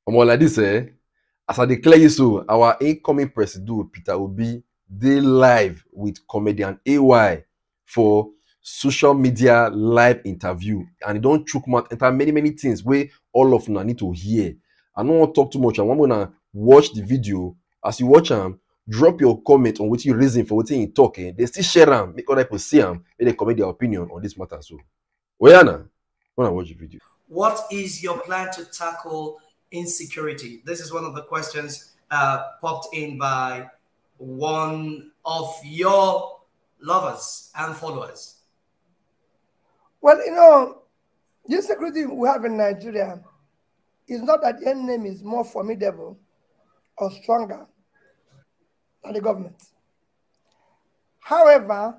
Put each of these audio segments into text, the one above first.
More like this, as I declare you so, our incoming president, Peter Obi, they live with comedian AY for social media live interview. And he don't chook mouth enter many things where all of them need to hear. I don't want to talk too much. I want to watch the video. As you watch them, drop your comment on what you reason for what you talk. They still share them, make other people see them, make they comment their opinion on this matter. So, Oyana, when I watch the video. What is your plan to tackle insecurity? This is one of the questions popped in by one of your lovers and followers. Well, you know, the insecurity we have in Nigeria is not that the enemy is more formidable or stronger than the government. However,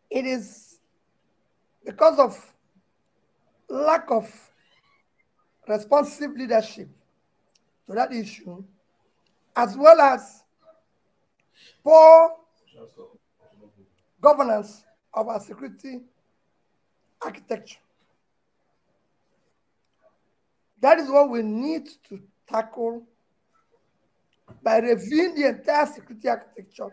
it is because of lack of responsive leadership to that issue, as well as poor governance of our security architecture. That is what we need to tackle by reviewing the entire security architecture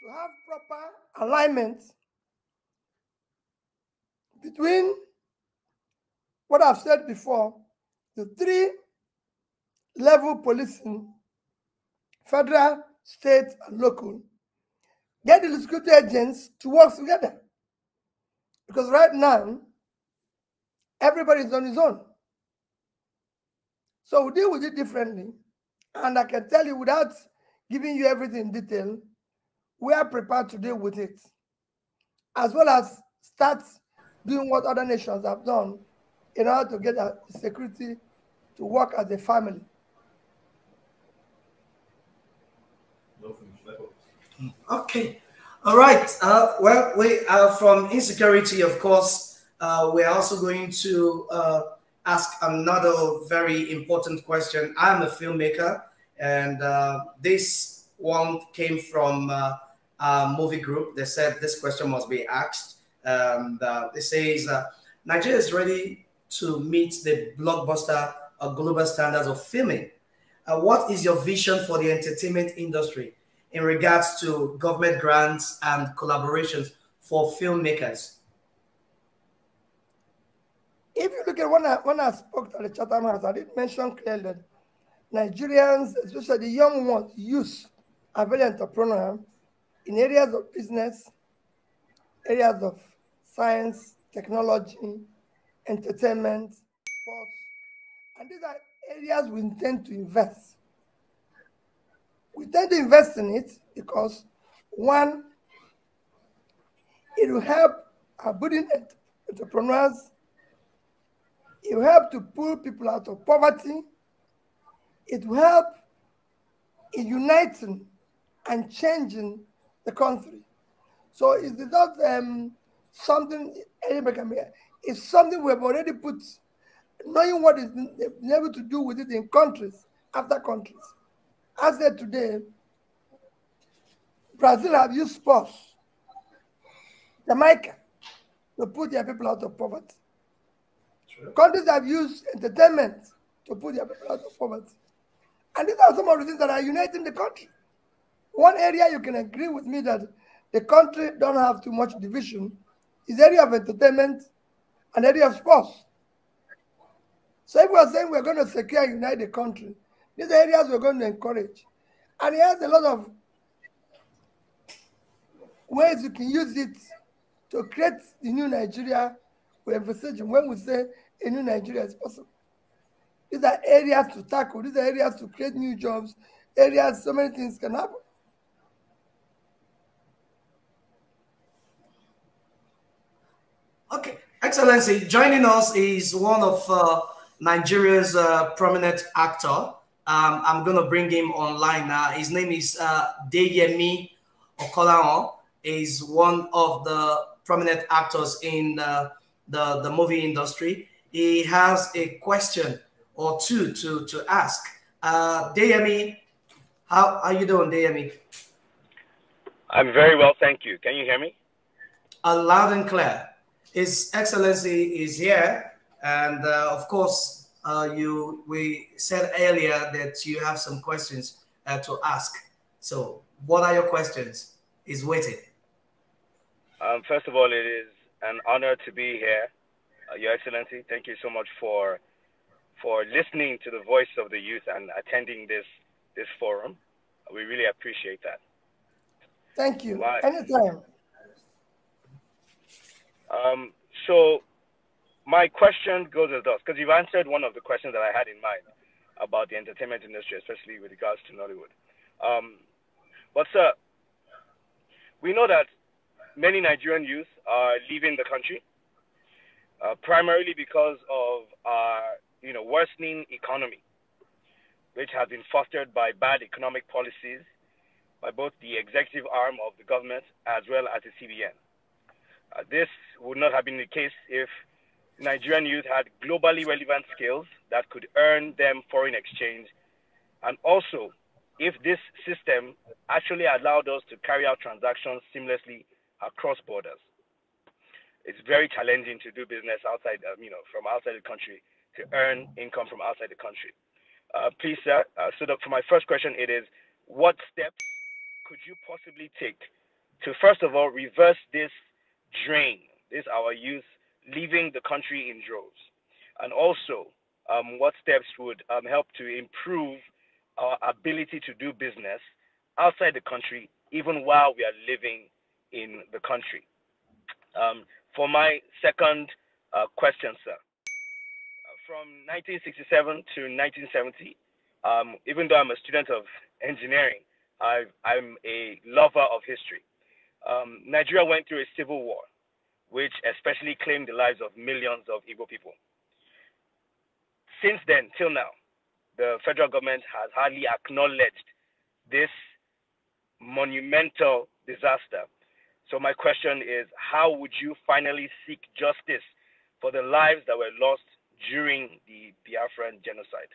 to have proper alignment between what I've said before, the three-level policing, federal, state, and local, get the security agents to work together. Because right now, everybody is on his own. So we deal with it differently. And I can tell you without giving you everything in detail, we are prepared to deal with it, as well as start doing what other nations have done in order to get our security to work as a family. Okay. All right. Well, we are from insecurity, of course. We're also going to ask another very important question. I'm a filmmaker, and this one came from a movie group. They said this question must be asked. It says, Nigeria is ready to meet the blockbuster global standards of filming. What is your vision for the entertainment industry in regards to government grants and collaborations for filmmakers? If you look at when I spoke to the Chatham House, I did mention clearly that Nigerians, especially the young ones, youth, are very entrepreneurial in areas of business, areas of science, technology, entertainment, sports. And these are areas we intend to invest. We intend to invest in it because, one, it will help our budding entrepreneurs. It will help to pull people out of poverty. It will help in uniting and changing the country. So it's not something anybody can make. It's something we have already put, knowing what is been able to do with it in countries after countries. As said today, Brazil have used sports, Jamaica, to put their people out of poverty. Sure. Countries have used entertainment to put their people out of poverty. And these are some of the things that are uniting the country. One area you can agree with me that the country don't have too much division is the area of entertainment and the area of sports. So if we are saying we're going to secure and unite the country, these are areas we're going to encourage. And he has a lot of ways you can use it to create the new Nigeria we're envisaging when we say a new Nigeria is possible. These are areas to tackle. These are areas to create new jobs, areas so many things can happen. Okay, Excellency, joining us is one of Nigeria's prominent actor. I'm going to bring him online now. His name is Deyemi Okolawon. He's one of the prominent actors in the movie industry. He has a question or two to ask. Deyemi, how are you doing, Deyemi? I'm very well, thank you. Can you hear me? Loud and clear. His Excellency is here And of course, we said earlier that you have some questions to ask. So, what are your questions? Is waiting. First of all, it is an honor to be here, Your Excellency. Thank you so much for listening to the voice of the youth and attending this forum. We really appreciate that. Thank you. Anytime. So my question goes as thus, because you've answered one of the questions that I had in mind about the entertainment industry, especially with regards to Nollywood. But sir, we know that many Nigerian youth are leaving the country, primarily because of our worsening economy, which has been fostered by bad economic policies by both the executive arm of the government as well as the CBN. This would not have been the case if Nigerian youth had globally relevant skills that could earn them foreign exchange, and also if this system actually allowed us to carry out transactions seamlessly across borders. It's very challenging to do business outside, from outside the country, to earn income from outside the country. Please, sir, for my first question, it is, what steps could you possibly take to, first of all, reverse this drain, our youth leaving the country in droves? And also, what steps would help to improve our ability to do business outside the country, even while we are living in the country? For my second question, sir, from 1967 to 1970, even though I'm a student of engineering, I'm a lover of history. Nigeria went through a civil war, which especially claimed the lives of millions of Igbo people. Since then, till now, the federal government has hardly acknowledged this monumental disaster. So my question is, how would you finally seek justice for the lives that were lost during the Biafran genocide?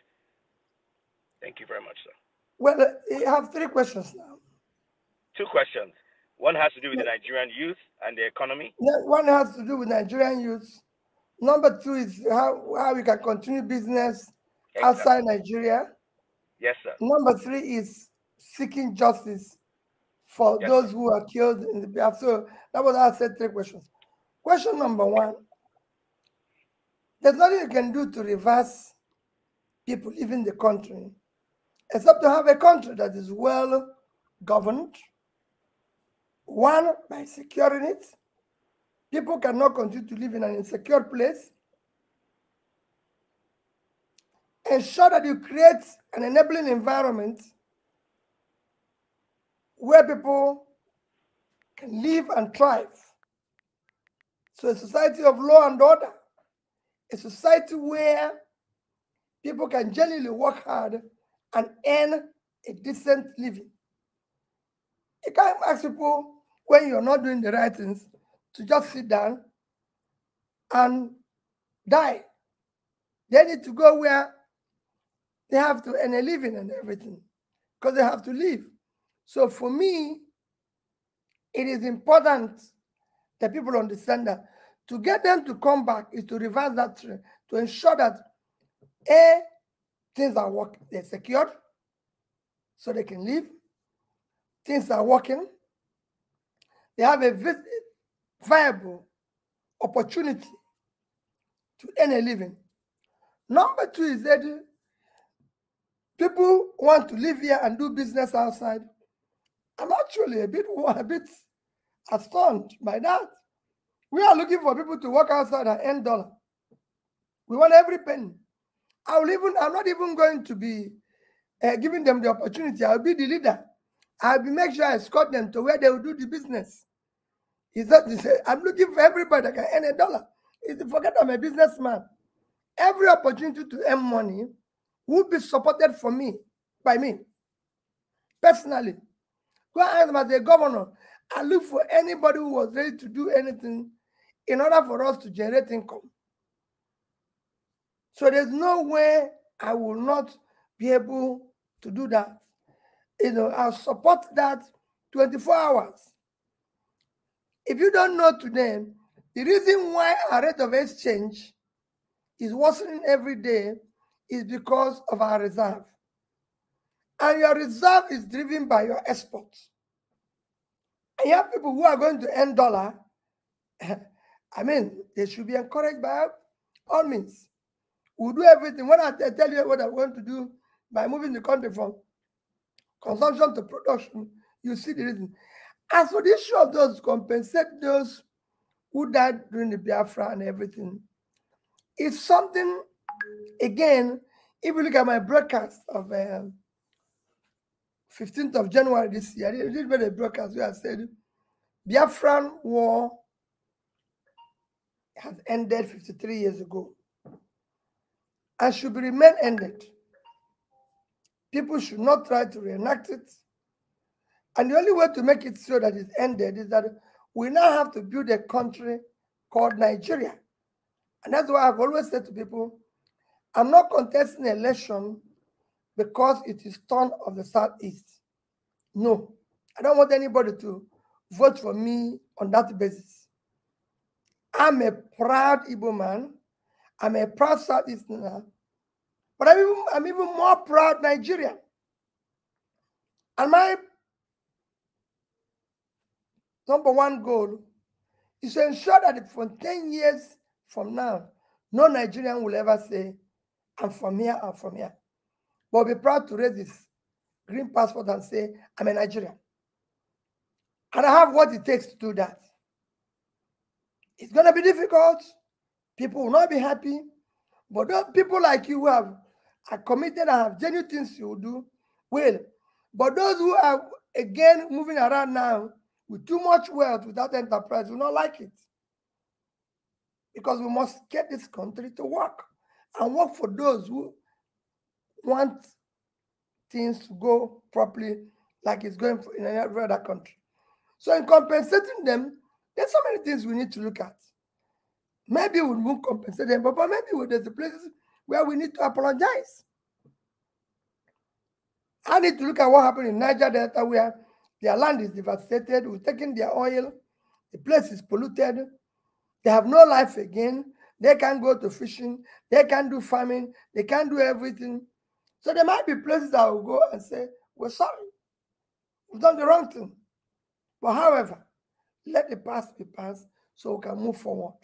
Thank you very much, sir. Well, you have three questions now. Two questions. One has to do with the Nigerian youth and the economy. One has to do with Nigerian youth. Number two is how we can continue business outside Nigeria. Yes, sir. Number three is seeking justice for those who are killed in the Biafra. So that was I said three questions. Question number one, there's nothing you can do to reverse people leaving the country except to have a country that is well governed. One, by securing it. People cannot continue to live in an insecure place. Ensure that you create an enabling environment where people can live and thrive. So a society of law and order, a society where people can genuinely work hard and earn a decent living. You can't ask people when you're not doing the right things to just sit down and die. They need to go where they have to earn a living and everything because they have to live. So for me, it is important that people understand that to get them to come back is to reverse that trend, to ensure that A, things are working, they're secured so they can live. Things are working. They have a viable opportunity to earn a living. Number two is that people want to live here and do business outside. I'm actually a bit astonished by that. We are looking for people to work outside and earn dollar. We want every penny. I'm not even going to be giving them the opportunity. I'll be the leader. I'll be make sure I escort them to where they will do the business. I'm looking for everybody that can earn a dollar. Forget I'm a businessman. Every opportunity to earn money will be supported by me personally. Go ask them as a governor. I look for anybody who was ready to do anything in order for us to generate income. So there's no way I will not be able to do that. I'll support that 24 hours. If you don't know today, the reason why our rate of exchange is worsening every day is because of our reserve. And your reserve is driven by your exports. And you have people who are going to earn dollar. I mean, they should be encouraged by all means. We'll do everything. When I tell you what I'm going to do by moving the country from consumption to production, you see the reason. As for the issue of those, compensate those who died during the Biafra and everything, it's something, again, if you look at my broadcast of 15th of January this year, I did a broadcast where I said, Biafran war has ended 53 years ago and should remain ended. People should not try to reenact it. And the only way to make it so that it's ended is that we now have to build a country called Nigeria. And that's why I've always said to people, I'm not contesting an election because it is turn of the Southeast. No, I don't want anybody to vote for me on that basis. I'm a proud Igbo man. I'm a proud Southeasterner. But I'm even more proud Nigerian. And my number one goal is to ensure that for 10 years from now, no Nigerian will ever say, I'm from here, I'm from here. But be proud to raise his green passport and say, I'm a Nigerian. And I have what it takes to do that. It's going to be difficult. People will not be happy. But those people like you who are committed and have genuine things you will do, will. But those who are, again, moving around now with too much wealth without enterprise will not like it. Because we must get this country to work and work for those who want things to go properly like it's going in every other country. So in compensating them, there's so many things we need to look at. Maybe we won't compensate them, but maybe there's places where we need to apologize. I need to look at what happened in Niger Delta, where their land is devastated. We've taken their oil. The place is polluted. They have no life again. They can't go to fishing. They can't do farming. They can't do everything. So there might be places that will go and say, we're sorry. We've done the wrong thing. But however, let the past be past so we can move forward.